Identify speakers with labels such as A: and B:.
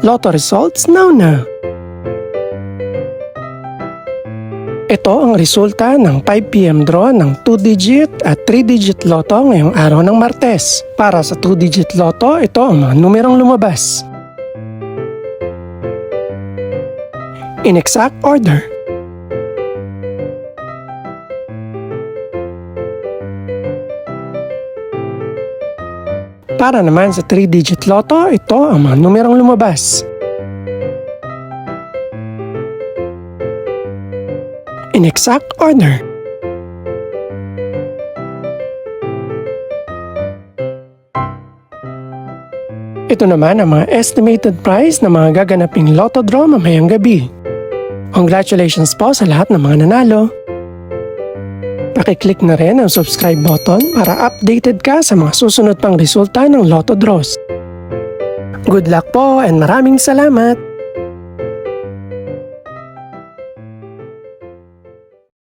A: Lotto results now. Ito ang resulta ng 5 PM draw ng 2-digit at 3-digit lotto ngayong araw ng Martes. Para sa 2-digit lotto, ito ang mga numerong lumabas. In exact order. Para naman sa 3-digit lotto, ito ang mga numerong lumabas. In exact order. Ito naman ang mga estimated price ng mga gaganaping lotto draw mamayang gabi. Congratulations po sa lahat ng mga nanalo. Pakiclick na rin ang subscribe button para updated ka sa mga susunod pang resulta ng lotto draws. Good luck po and maraming salamat!